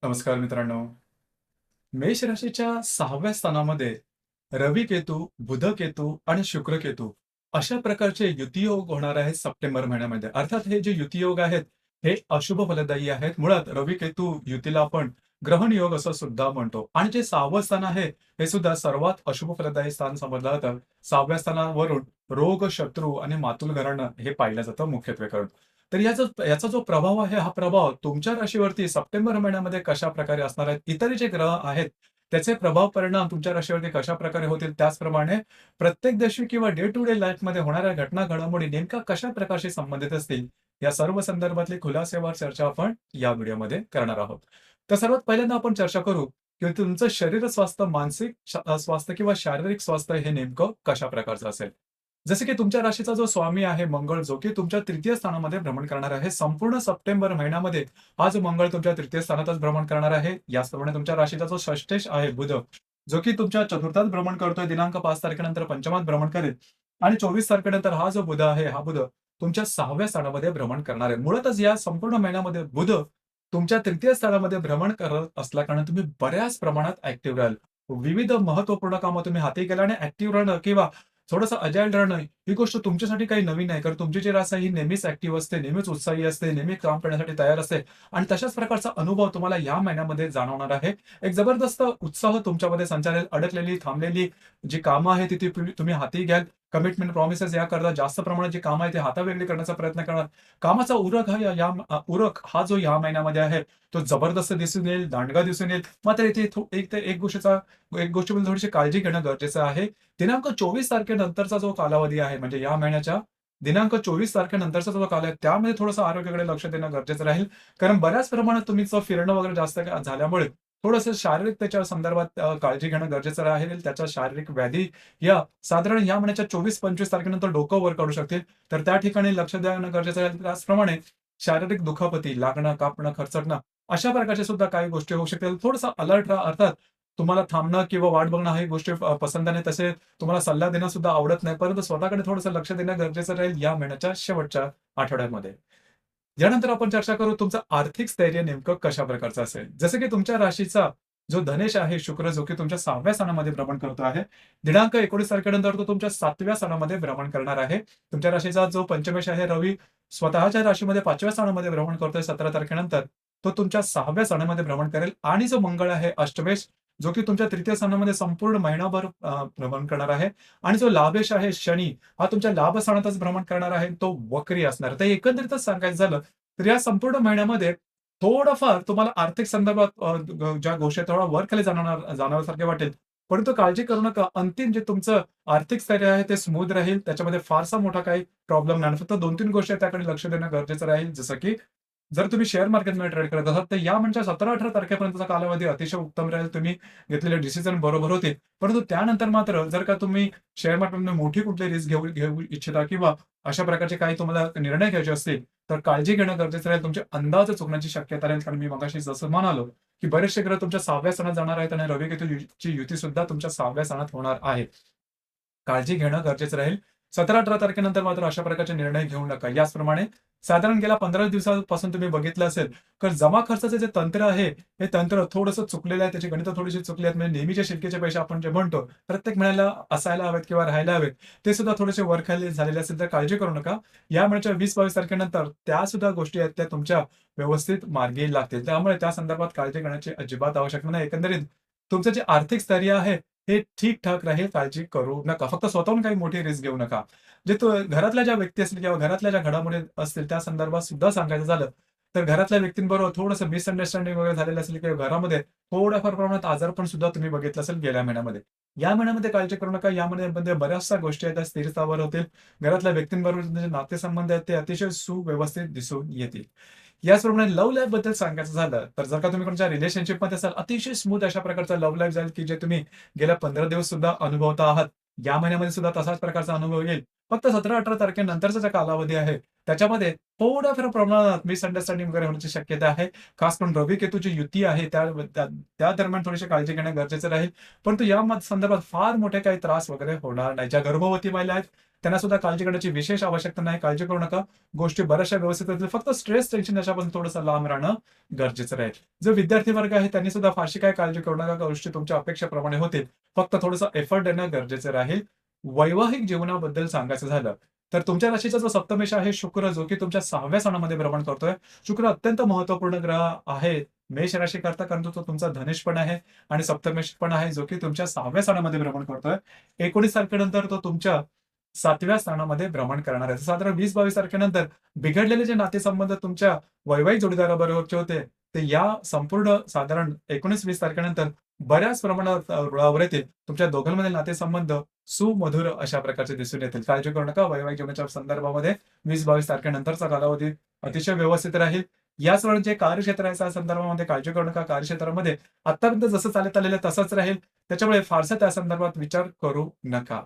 नमस्कार मित्रांनो. मेष राशीच्या 6व्या स्थानामध्ये रवी केतू, बुध केतू आणि शुक्र केतू अशा प्रकारचे युतियोग होणार आहेत सप्टेंबर महिन्यामध्ये. अर्थात हे जे युतियोग आहेत, हे अशुभ फलदायी आहेत. मुळात रवी केतू युतीला आपण ग्रहण योग असं सुद्धा म्हणतो आणि जे 6वं स्थान आहे, हे सुद्धा सर्वात अशुभ फलदायी स्थान समजलं जातं. 6व्या स्थानावरून रोग, शत्रू आणि मातुल घराणं हे पाहिलं जातं मुख्यत्वे करून. तर याचा जो प्रभाव आहे, हा प्रभाव तुमच्या राशीवरती सप्टेंबर महिन्यामध्ये कशाप्रकारे असणार आहेत, इतर जे ग्रह आहेत, त्याचे प्रभाव परिणाम तुमच्या राशीवरती कशाप्रकारे होतील, त्याचप्रमाणे प्रत्येक दिवशी किंवा डे टू डे लाईफमध्ये होणाऱ्या घटना, घडामोडी नेमक्या कशा प्रकारशी संबंधित असतील, या सर्व संदर्भातली खुलासेवार चर्चा आपण या व्हिडिओमध्ये करणार आहोत. तर सर्वात पहिल्यांदा आपण चर्चा करू, की तुमचं शरीर स्वास्थ्य, मानसिक स्वास्थ्य किंवा शारीरिक स्वास्थ्य हे नेमकं कशा प्रकारचं असेल. जसे की तुमच्या राशीचा जो स्वामी आहे मंगळ, जो की तुमच्या तृतीय स्थानामध्ये भ्रमण करणार आहे. संपूर्ण सप्टेंबर महिन्यामध्ये हा जो मंगळ तुमच्या तृतीय स्थानातच भ्रमण करणार आहे. याचप्रमाणे तुमच्या राशीचा जो षष्टेश आहे बुध, जो की तुमच्या चतुर्थात भ्रमण करतोय. दिनांक 5 तारखेनंतर पंचमात भ्रमण करेल आणि 24 तारखेनंतर हा जो बुध आहे, हा बुध तुमच्या 6व्या स्थानामध्ये भ्रमण करणार आहे. मुळातच या संपूर्ण महिन्यामध्ये बुध तुमच्या तृतीय स्थानामध्ये भ्रमण करत असल्याकारणे तुम्ही बऱ्याच प्रमाणात ॲक्टिव्ह राहाल. विविध महत्त्वपूर्ण कामं तुम्ही हाती घ्याल आणि ॲक्टिव्ह राहणं किंवा थोडंसं अजाईल राहणं, ही गोष्ट तुमच्यासाठी काही नवीन नाही. कारण तुमची जी रास आहे, ही नेहमीच ॲक्टिव्ह असते, नेहमीच उत्साही असते, नेहमी काम करण्यासाठी तयार असते आणि तशाच प्रकारचा अनुभव तुम्हाला या महिन्यामध्ये जाणवणार आहे. एक जबरदस्त उत्साह तुमच्यामध्ये संचारेल. अडकलेली, थांबलेली जी कामं आहेत, ती ती तुम्ही हाती घ्याल. कमिटमेंट, प्रॉमिसेस याकरता जास्त प्रमाणात जी कामं आहेत, ती हातावेगळी करण्याचा प्रयत्न करणार. कामाचा उरक हा उरक हा जो या महिन्यामध्ये आहे, तो जबरदस्त दिसून येईल, दांडगा दिसून येईल. मात्र इथे एक गोष्टीबद्दल थोडीशी काळजी घेणं गरजेचं आहे. दिनांक 24 तारखेनंतरचा जो कालावधी आहे, म्हणजे या महिन्याच्या दिनांक 24 तारखेनंतरचा जो काल आहे, त्यामध्ये थोडंसं आरोग्याकडे लक्ष देणं गरजेचं राहील. कारण बऱ्याच प्रमाणात तुमचं फिरणं वगैरे जास्त झाल्यामुळे थोडंसं शारीरिक त्याच्या संदर्भात काळजी घेणं गरजेचं राहील. त्याच्या शारीरिक व्याधी या साधारण या महिन्याच्या 24-25 तारखेनंतर डोकं वर काढू शकतील. तर त्या ठिकाणी लक्ष देणं गरजेचं राहील. त्याचप्रमाणे शारीरिक दुखापती, लागणं, कापणं, खरचटणं अशा प्रकारच्या सुद्धा काही गोष्टी होऊ शकतील. थोडंसं अलर्ट राहा. अर्थात तुम्हाला थांबणं किंवा वाट बघणं ही गोष्टी पसंत नाही. तसे तुम्हाला सल्ला देणं सुद्धा आवडत नाही. परंतु स्वतःकडे थोडंसं लक्ष देणं गरजेचं राहील या महिन्याच्या शेवटच्या आठवड्यामध्ये. यानंतर आपण चर्चा करू तुमचं आर्थिक स्थैर्य नेमकं कशा प्रकारचं असेल. जसं की तुमच्या राशीचा जो धनेश आहे शुक्र, जो की तुमच्या 6व्या स्थानामध्ये भ्रमण करतो आहे. दिनांक 19 तारखेनंतर तो तुमच्या 7व्या स्थानामध्ये भ्रमण करणार आहे. तुमच्या राशीचा जो पंचमेश आहे रवी स्वतःच्या राशीमध्ये 5व्या स्थानामध्ये भ्रमण करतोय 17 तारखेनंतर. तो तुमच्या 6व्या स्थानामध्ये भ्रमण करेल आणि जो मंगळ आहे अष्टमेश, जो की तुमच्या तृतीय स्थानामध्ये संपूर्ण महिनाभर भ्रमण करणार आहे आणि जो लाभेश आहे शनी, हा तुमच्या लाभ स्थानातच भ्रमण करणार आहे. तो वक्री असणार. तर एकंदरीतच सांगायचं झालं, तर या संपूर्ण महिन्यामध्ये थोडंफार तुम्हाला आर्थिक संदर्भात ज्या गोष्टी थोडा वर-खाली जाणवल्यासारखे वाटेल. परंतु काळजी करू नका. अंतिम जे तुमचं आर्थिक स्थैर्य आहे ते स्मूथ राहील. त्याच्यामध्ये फारसा मोठा काही प्रॉब्लेम नाही. फक्त 2-3 गोष्टी आहेत त्याकडे लक्ष देणं गरजेचं राहील. जसं की जर तुम्ही शेअर मार्केटमध्ये ट्रेड करत असाल, तर या म्हणजे 17-18 तारखेपर्यंतचा कालावधी अतिशय उत्तम राहील. तुम्ही घेतलेले डिसिजन बरोबर होतील. परंतु त्यानंतर मात्र जर का तुम्ही शेअर मार्केटमध्ये मोठी कुठली रिस्क घेऊ घेऊ इच्छिता किंवा अशा प्रकारचे काही तुम्हाला निर्णय घ्यायचे असतील, तर काळजी घेणं गरजेचं राहील. तुमचे अंदाज चुकण्याची शक्यता राहील. कारण मी मगाशी जसं म्हणालो, की बरेचसे ग्रह तुमच्या 6व्या स्थानात जाणार आहेत आणि रवी केतूची युती सुद्धा तुमच्या 6व्या स्थानात होणार आहे. काळजी घेणं गरजेचं राहील. 17-18 तारखेनंतर मात्र अशा प्रकारचे निर्णय घेऊ नका. याचप्रमाणे साधारण गेल्या 15 दिवसापासून तुम्ही बघितलं असेल, तर जमा खर्चाचं जे तंत्र आहे, हे तंत्र थोडंसं चुकलेलं आहे. त्याची गणितं थोडीशी चुकली आहेत. म्हणजे नेहमीचे शिल्लकीचे पैसे आपण जे म्हणतो, प्रत्येक महिन्याला असायला हवेत किंवा राहायला हवेत, ते सुद्धा थोडेसे वर-खाली झालेले असेल, तर काळजी करू नका. या महिन्याच्या 20-22 तारखेनंतर त्या सुद्धा गोष्टी आहेत, त्या तुमच्या व्यवस्थित मार्गी लागतील. त्यामुळे त्या संदर्भात काळजी करण्याची अजिबात आवश्यकता नाही. एकंदरीत तुमचं जे आर्थिक स्थैर्य आहे, हे ठीक-ठाक राहील. काळजी करू नका. फक्त स्वतःहून काही मोठी रिस्क घेऊ नका. जे तो घरातल्या ज्या व्यक्ती असतील किंवा घरातल्या ज्या घडामोडी असतील त्या संदर्भात सुद्धा सांगायचं झालं, तर घरातल्या व्यक्तींबरोबर थोडंसं मिसअंडरस्टँडिंग वगैरे झालेलं असेल किंवा घरामध्ये थोड्याफार प्रमाणात आजारपण सुद्धा तुम्ही बघितलं असेल गेल्या महिन्यामध्ये. या महिन्यामध्ये काळजी करू नका. या महिन्यामध्ये बऱ्याचशा गोष्टी आहेत त्या स्थिरस्थावर होतील. घरातल्या व्यक्तींबरोबर जे नातेसंबंध आहेत ते अतिशय सुव्यवस्थित दिसून येतील. याचप्रमाणे लव्ह लाईफबद्दल सांगायचं झालं, तर जर का तुम्ही कोणत्या रिलेशनशिपमध्ये असाल, अतिशय स्मूथ अशा प्रकारचा लव्ह लाईफ जाईल, की जे तुम्ही गेल्या 15 दिवस सुद्धा अनुभवता आहात. या महिन्यामध्ये सुद्धा तसाच प्रकारचा अनुभव येईल. फक्त 17-18 तारखेनंतरचा जो कालावधी आहे, त्याच्यामध्ये थोड्याफार प्रमाणात मिसअंडरस्टँडिंग वगैरे होण्याची शक्यता आहे. खास करून रवी केतूची युती आहे, त्या त्या दरम्यान थोडीशी काळजी घेणं गरजेचं राहील. परंतु या संदर्भात फार मोठे काही त्रास वगैरे होणार नाही. ज्या गर्भवती महिला आहेत, त्यांना सुद्धा काळजी करण्याची विशेष आवश्यकता नाही. काळजी करू नका. गोष्टी बऱ्याचशा व्यवस्थित होतील. फक्त स्ट्रेस, टेन्शन याच्यापासून थोडंसं लांब राहणं गरजेचं राहील. जो विद्यार्थी वर्ग आहे त्यांनी सुद्धा फारशी काही काळजी करू नका. गोष्टी तुमच्या अपेक्षेप्रमाणे होतील. फक्त थोडंसं एफर्ट देणं गरजेचं राहील. वैवाहिक जीवनाबद्दल सांगायचं झालं, तर तुमच्या राशीचा जो सप्तमेश आहे शुक्र, जो की तुमच्या 6व्या स्थानामध्ये भ्रमण करतोय. शुक्र अत्यंत महत्त्वपूर्ण ग्रह आहे मेष राशीकरता, कारण तो तुमचा धनेश पण आहे आणि सप्तमेश पण आहे, जो की तुमच्या 6व्या स्थानामध्ये भ्रमण करतोय. 19 तारखेनंतर तो तुमच्या 7व्या स्थानामध्ये भ्रमण करणार आहे. साधारण 20-22 तारखेनंतर बिघडलेले जे नातेसंबंध तुमच्या वैवाहिक जोडीदाराबरोबरचे होते, ते या संपूर्ण साधारण 19-20 तारखेनंतर बऱ्याच प्रमाणात रुळावर येतील. तुमच्या दोघांमधील नातेसंबंध सुमधुर अशा प्रकारचे दिसून येतील. काळजी करू नका. वैवाहिक जीवनाच्या संदर्भामध्ये 20-22 तारखेनंतरचा कालावधी अतिशय व्यवस्थित राहील. याचवेळी जे कार्यक्षेत्र आहे त्या संदर्भामध्ये काळजी करू नका. कार्यक्षेत्रामध्ये आत्तापर्यंत जसं चालत आलेलं तसंच राहील. त्याच्यामुळे फारसा त्या संदर्भात विचार करू नका.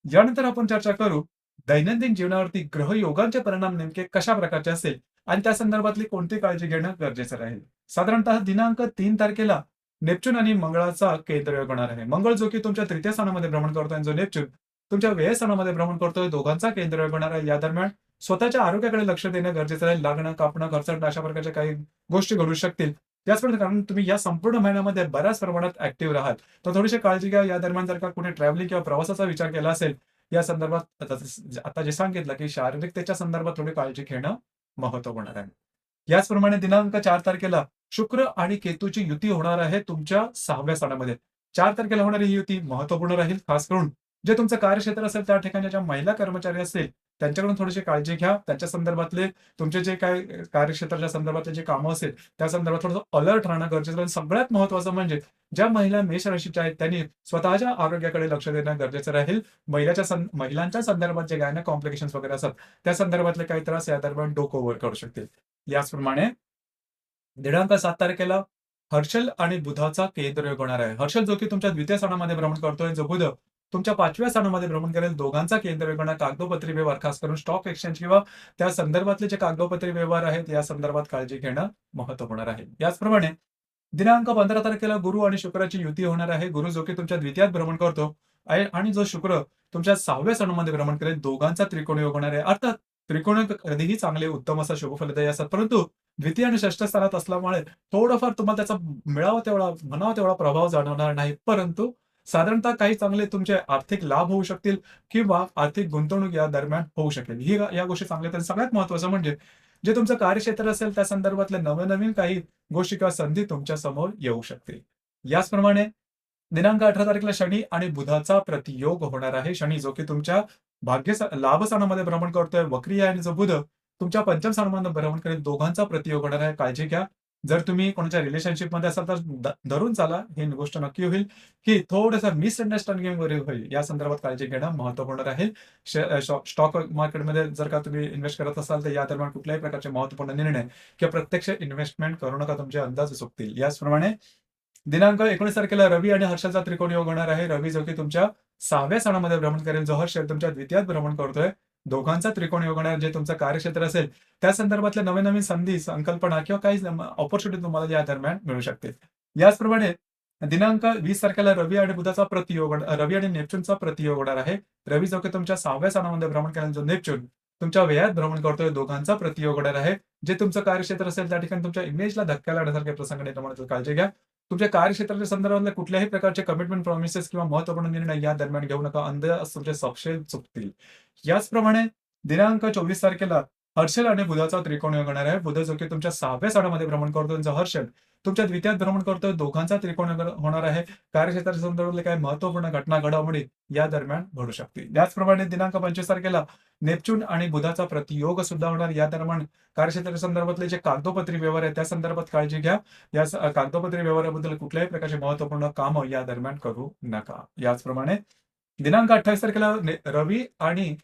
यानंतर आपण चर्चा करू दैनंदिन जीवनावरती ग्रहयोगांचे परिणाम नेमके कशा प्रकारचे असेल आणि त्या संदर्भातली कोणती काळजी घेणं गरजेचं राहील. साधारणतः दिनांक 3 तारखेला नेपच्यून आणि मंगळाचा केंद्रयोग होणार आहे. मंगळ जो की तुमच्या तृतीय स्थानामध्ये भ्रमण करतोय आणि जो नेपच्यून तुमच्या व्यय स्थानामध्ये भ्रमण करतोय, दोघांचा केंद्रयोग होणार आहे. या दरम्यान स्वतःच्या आरोग्याकडे लक्ष देणं गरजेचं राहील. लागणं, कापणं, खर्चणं अशा प्रकारच्या काही गोष्टी घडू शकतील. त्याचप्रमाणे कारण तुम्ही या संपूर्ण महिन्यामध्ये बऱ्याच प्रमाणात ऍक्टिव्ह राहाल, तर थोडीशी काळजी घ्या. या दरम्यान जर का कुणी ट्रॅव्हलिंग किंवा प्रवासाचा विचार केला असेल, या संदर्भात आता जे सांगितलं, की शारीरिकतेच्या संदर्भात थोडी काळजी घेणं महत्त्वपूर्ण आहे. याचप्रमाणे दिनांक 4 तारखेला शुक्र आणि केतूची युती होणार आहे तुमच्या 6व्या स्थानामध्ये. 4 तारखेला होणारी ही युती महत्त्वपूर्ण राहील. खास करून जे तुमचं कार्यक्षेत्र असेल त्या ठिकाणी ज्या महिला कर्मचारी असतील, त्यांच्याकडून थोडीशी काळजी घ्या. त्यांच्या संदर्भातले तुमचे जे काही कार्यक्षेत्राच्या संदर्भातले जे कामं असेल, त्या संदर्भात थोडंसं अलर्ट राहणं गरजेचं आहे. सगळ्यात महत्त्वाचं म्हणजे ज्या महिला मेष राशीच्या आहेत, त्यांनी स्वतःच्या आरोग्याकडे लक्ष देणं गरजेचं राहील. महिलांच्या संदर्भात जे गायनॅक कॉम्प्लिकेशन्स वगैरे असतात, त्या संदर्भातले काही त्रास या दरम्यान डोकं वर करू शकतील. याचप्रमाणे दिनांक 7 तारखेला हर्षल आणि बुधाचा केंद्रयोग होणार आहे. हर्षल जो की तुमच्या द्वितीय स्थानामध्ये भ्रमण करतोय, जो बुध तुमच्या 5व्या स्थानामध्ये भ्रमण करेल. दोघांचा केंद्रयोग होणार. कागदोपत्री व्यवहार, खास करून स्टॉक एक्सचेंज किंवा त्या संदर्भातले जे कागदोपत्री व्यवहार आहेत, या संदर्भात काळजी घेणं महत्त्वपूर्ण आहे. याचप्रमाणे दिनांक 15 तारखेला गुरु आणि शुक्राची युती होणार आहे. गुरु जो की तुमच्या द्वितीयात भ्रमण करतो आहे आणि जो शुक्र तुमच्या 6व्या स्थानामध्ये भ्रमण करेल. दोघांचा त्रिकोणी योग होणार आहे. अर्थात त्रिकोण कधीही चांगले उत्तम असा शुभफलदायी असतात, परंतु द्वितीय आणि षष्ठ स्थानात असल्यामुळे थोडंफार तुम्हाला त्याचा मिळावा तेवढा म्हणावा तेवढा प्रभाव जाणवणार नाही. परंतु साधारणतः काही चांगले तुमचे आर्थिक लाभ होऊ शकतील किंवा आर्थिक गुंतवणूक या दरम्यान होऊ शकेल. ही या गोष्टी चांगल्या आहेत. सगळ्यात महत्त्वाचं म्हणजे जे तुमचं कार्यक्षेत्र असेल त्या संदर्भातले नवीन काही गोष्टी किंवा संधी तुमच्या समोर येऊ शकतील. याचप्रमाणे दिनांक 18 तारखेला शनी आणि बुधाचा प्रतियोग होणार आहे. शनी जो की तुमच्या लाभ स्थानामध्ये भ्रमण करतोय, वक्री आहे आणि जो बुध तुमच्या पंचम स्थानामध्ये भ्रमण करेल. दोघांचा प्रतियोग होणार आहे. काळजी घ्या. जर तुम्ही कोणाच्या रिलेशनशिपमध्ये असाल तर धरून चाला. ही गोष्ट नक्की होईल की थोडंसं मिसअंडरस्टँडिंग वगैरे होईल. या संदर्भात काळजी घेणं महत्त्वपूर्ण राहील. स्टॉक मार्केटमध्ये जर का तुम्ही इन्व्हेस्ट करत असाल, तर या दरम्यान कुठल्याही प्रकारचे महत्त्वपूर्ण निर्णय किंवा प्रत्यक्ष इन्व्हेस्टमेंट करू नका. तुमचे अंदाज चुकतील. याचप्रमाणे दिनांक 19 तारखेला रवी आणि हर्षाचा त्रिकोण योग होणार आहे. रवी जो की तुमच्या 6व्या स्थानामध्ये भ्रमण करेल. जो हर्ष तुमच्या द्वितीयात भ्रमण करतोय. दोघांचा त्रिकोण योग होणार. जे तुमचं कार्यक्षेत्र असेल त्या संदर्भातल्या नवीन संधी, संकल्पना किंवा काही ऑपॉर्च्युनिटी तुम्हाला या दरम्यान मिळू शकते. याचप्रमाणे दिनांक 20 तारखेला रवी आणि बुधाचा प्रतियोग, रवी आणि नेपच्यूनचा प्रतियोग होणार आहे. रवी जो की तुमच्या 6व्या स्थानामध्ये भ्रमण करेल. जो नेपच्यून तुमच्या व्ययात भ्रमण करतोय. दोघांचा प्रतियोग होणार आहे. जे तुमचं कार्यक्षेत्र असेल त्या ठिकाणी तुमच्या इमेजला धक्का लागण्यासारखे प्रसंग निर्माण काळजी घ्या. तुमच्या कार्यक्षेत्राच्या संदर्भातल्या कुठल्याही प्रकारचे कमिटमेंट, प्रॉमिसेस किंवा महत्त्वपूर्ण निर्णय या दरम्यान घेऊ नका. अंदाज तुमचे सपशेल चुकतील. याचप्रमाणे दिनांक 24 तारखेला हर्षल आणि बुधाचा त्रिकोण योग होणार आहे. बुध जो की तुमच्या 6व्या स्थानामध्ये भ्रमण करतो. जो हर्षल तुमच्या द्वितीयात भ्रमण करतोय. दोघांचा त्रिकोण योग होणार आहे. कार्यक्षेत्राच्या संदर्भातले काही महत्त्वपूर्ण घटना, घडामोडी या दरम्यान घडू शकतील. त्याचप्रमाणे दिनांक 25 तारखेला नेपच्यून आणि बुधाचा प्रतियोग सुद्धा होणार. या दरम्यान कार्यक्षेत्राच्या संदर्भातले जे कागदोपत्री व्यवहार आहेत त्या संदर्भात काळजी घ्या. या कागदोपत्री व्यवहाराबद्दल कुठल्याही प्रकारचे महत्त्वपूर्ण कामं या दरम्यान करू नका. याचप्रमाणे दिनांक 28 तारखेला रवी आणि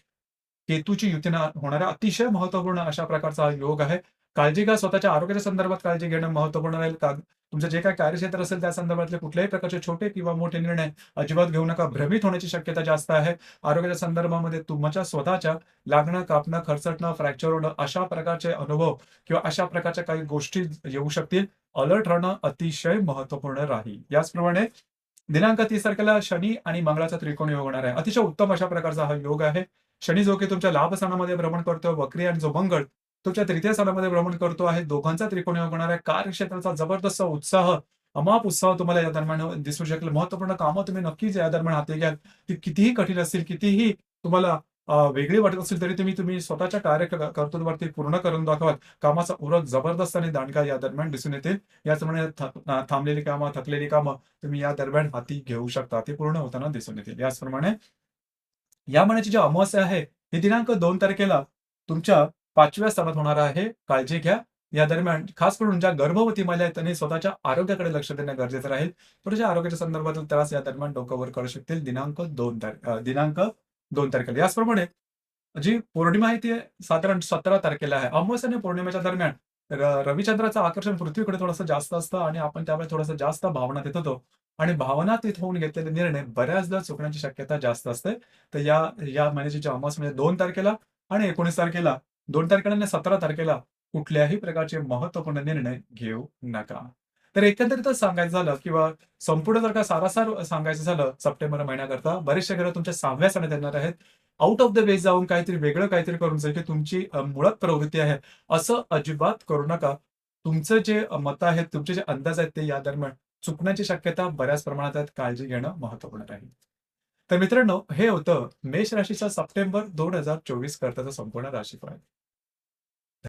केतूची युती होणारा अतिशय महत्त्वपूर्ण अशा प्रकारचा हा योग आहे. काळजी घ्या. स्वतःच्या आरोग्याच्या संदर्भात काळजी घेणं महत्त्वपूर्ण राहील. तुमचं जे काही कार्यक्षेत्र असेल त्या संदर्भातले कुठल्याही प्रकारचे छोटे किंवा मोठे निर्णय अजिबात घेऊ नका. भ्रमित होण्याची शक्यता जास्त आहे. आरोग्याच्या संदर्भामध्ये तुमच्या स्वतःच्या लागणं, कापणं, खरचटणं, फ्रॅक्चर होणं अशा प्रकारचे अनुभव किंवा अशा प्रकारच्या काही गोष्टी येऊ शकतील. अलर्ट राहणं अतिशय महत्त्वपूर्ण राहील. याचप्रमाणे दिनांक 30 तारखेला शनी आणि मंगळाचा त्रिकोण योग होणार आहे. अतिशय उत्तम अशा प्रकारचा हा योग आहे. शनी जो की तुमच्या लाभ स्थानामध्ये भ्रमण करतोय, वक्री आणि जो मंगळ तुमच्या तृतीय स्थानामध्ये भ्रमण करतो आहे. दोघांचा त्रिकोणी योग होणार आहे. कार्यक्षेत्राचा जबरदस्त उत्साह, अमाप उत्साह तुम्हाला या दरम्यान दिसू शकेल. महत्त्वपूर्ण कामं तुम्ही नक्कीच या दरम्यान हाती घ्याल. ती कितीही कठीण असतील, कितीही तुम्हाला वेगळी वाटत असेल, तरी तुम्ही तुम्ही स्वतःच्या कर्तृत्वावरती पूर्ण करून दाखवाल. कामाचा उरक जबरदस्त आणि दांडगा या दरम्यान दिसून येतील. याचप्रमाणे थांबलेली कामं, थकलेली कामं तुम्ही या दरम्यान हाती घेऊ शकता. ती पूर्ण होताना दिसून येतील. याचप्रमाणे या महिन्याची जी अमावास्या आहे, ही दिनांक 2 तारखेला तुमच्या 5व्या स्थानात होणार आहे. काळजी घ्या. या दरम्यान खास करून ज्या गर्भवती महिला आहेत, त्यांनी स्वतःच्या आरोग्याकडे लक्ष देणं गरजेचं राहील. थोड्याशा आरोग्याच्या संदर्भातील त्रास या दरम्यान डोकं वर काढू शकतील. दिनांक 2 तारखेला. याचप्रमाणे जी पौर्णिमा आहे, ती साधारण 17 तारखेला आहे. अमावास्या आणि पौर्णिमेच्या दरम्यान रविचंद्राचं आकर्षण पृथ्वीकडे थोडंसं जास्त असतं आणि आपण त्यावेळेस थोडंसं जास्त भावनातीत होतो आणि भावनातीत होऊन घेतलेले निर्णय बऱ्याचदा चुकण्याची शक्यता जास्त असते. तर या महिन्याची जी अमावास्या म्हणजे 2 तारखेला आणि 19 तारखेला, 2 तारखेला आणि 17 तारखेला कुठल्याही प्रकारचे महत्त्वपूर्ण निर्णय घेऊ नका. तर एकंदरीतच सांगायचं झालं किंवा संपूर्ण जर का सारासार सांगायचं झालं सप्टेंबर महिन्याकरता, बरेचसे ग्रह तुमच्या 6व्या स्थानात येणार आहेत. आउट ऑफ द वे जाऊन काहीतरी वेगळं काहीतरी करून जे की तुमची मुळात प्रवृत्ती आहे, असं अजिबात करू नका. तुमचं जे मतं आहेत, तुमचे जे अंदाज आहेत, ते या दरम्यान चुकण्याची शक्यता बऱ्याच प्रमाणात आहेत. काळजी घेणं महत्त्वपूर्ण राहील. तर मित्रांनो, हे होतं मेष राशीचा सप्टेंबर 2024 करताचं संपूर्ण राशीफळ.